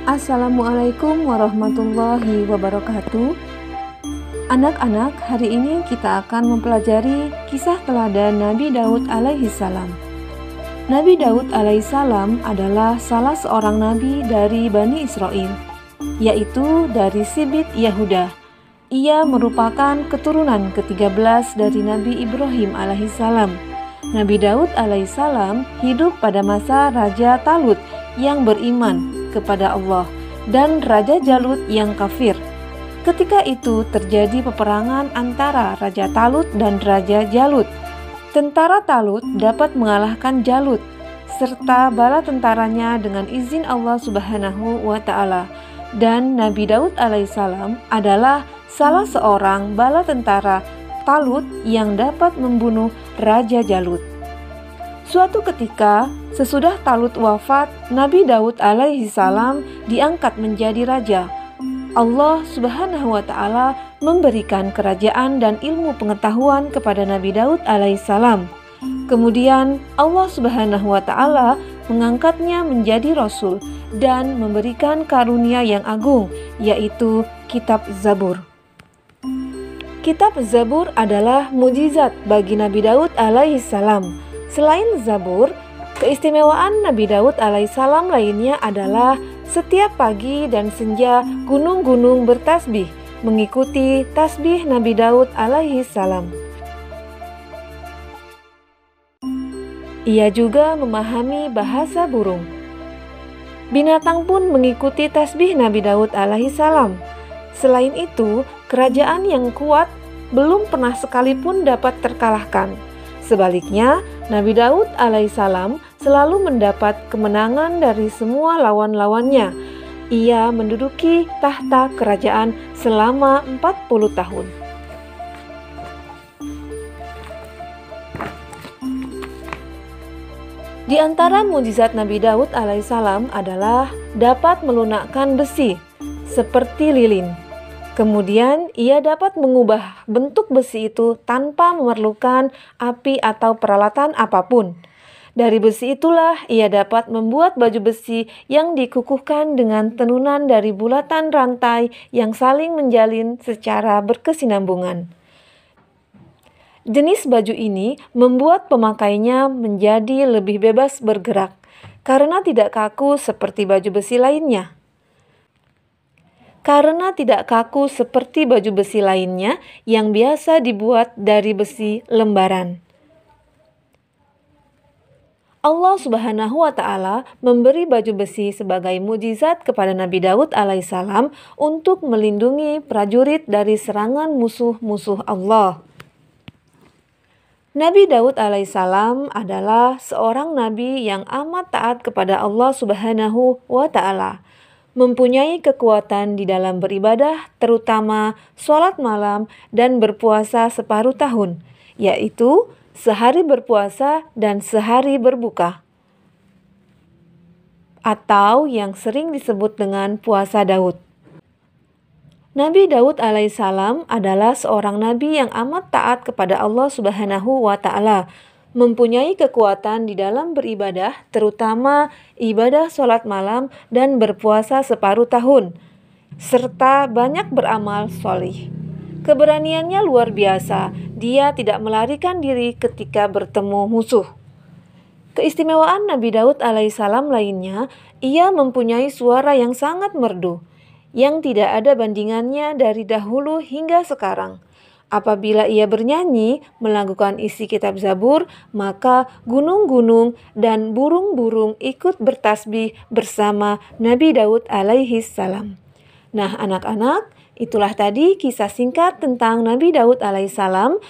Assalamualaikum warahmatullahi wabarakatuh. Anak-anak, hari ini kita akan mempelajari kisah teladan Nabi Daud alaihissalam. Nabi Daud alaihissalam adalah salah seorang nabi dari Bani Israel, yaitu dari Sibit Yahuda. Ia merupakan keturunan ke-13 dari Nabi Ibrahim alaihissalam. Nabi Daud alaihissalam hidup pada masa Raja Talut yang beriman kepada Allah dan Raja Jalut yang kafir. Ketika itu terjadi peperangan antara Raja Talut dan Raja Jalut. Tentara Talut dapat mengalahkan Jalut serta bala tentaranya dengan izin Allah Subhanahu wa Ta'ala, dan Nabi Daud alaihissalam adalah salah seorang bala tentara Talut yang dapat membunuh Raja Jalut. Suatu ketika, sesudah Talut wafat, Nabi Daud alaihissalam diangkat menjadi raja. Allah Subhanahu wa Ta'ala memberikan kerajaan dan ilmu pengetahuan kepada Nabi Daud alaihissalam. Kemudian Allah Subhanahu wa Ta'ala mengangkatnya menjadi rasul dan memberikan karunia yang agung, yaitu kitab Zabur. Kitab Zabur adalah mukjizat bagi Nabi Daud alaihissalam. Selain Zabur, keistimewaan Nabi Daud alaihissalam lainnya adalah setiap pagi dan senja gunung-gunung bertasbih mengikuti tasbih Nabi Daud alaihissalam. Ia juga memahami bahasa burung. Binatang pun mengikuti tasbih Nabi Daud alaihissalam. Selain itu, kerajaan yang kuat belum pernah sekalipun dapat terkalahkan. Sebaliknya, Nabi Daud alaihissalam selalu mendapat kemenangan dari semua lawan-lawannya. Ia menduduki tahta kerajaan selama 40 tahun. Di antara mukjizat Nabi Daud alaihissalam adalah dapat melunakkan besi seperti lilin. Kemudian ia dapat mengubah bentuk besi itu tanpa memerlukan api atau peralatan apapun. Dari besi itulah ia dapat membuat baju besi yang dikukuhkan dengan tenunan dari bulatan rantai yang saling menjalin secara berkesinambungan. Jenis baju ini membuat pemakainya menjadi lebih bebas bergerak karena tidak kaku seperti baju besi lainnya. Karena tidak kaku seperti baju besi lainnya yang biasa dibuat dari besi lembaran. Allah Subhanahu wa Ta'ala memberi baju besi sebagai mukjizat kepada Nabi Daud alaihissalam untuk melindungi prajurit dari serangan musuh-musuh Allah. Nabi Daud alaihissalam adalah seorang nabi yang amat taat kepada Allah Subhanahu wa Ta'ala. Mempunyai kekuatan di dalam beribadah, terutama sholat malam dan berpuasa separuh tahun, yaitu sehari berpuasa dan sehari berbuka, atau yang sering disebut dengan puasa Daud. Nabi Daud alaihissalam adalah seorang nabi yang amat taat kepada Allah Subhanahu wa Ta'ala, mempunyai kekuatan di dalam beribadah, terutama ibadah sholat malam dan berpuasa separuh tahun, serta banyak beramal sholih. Keberaniannya luar biasa, dia tidak melarikan diri ketika bertemu musuh. Keistimewaan Nabi Daud alaihissalam lainnya, ia mempunyai suara yang sangat merdu, yang tidak ada bandingannya dari dahulu hingga sekarang. Apabila ia bernyanyi melakukan isi kitab Zabur, maka gunung-gunung dan burung-burung ikut bertasbih bersama Nabi Daud alaihissalam. Nah anak-anak, itulah tadi kisah singkat tentang Nabi Daud alaihissalam.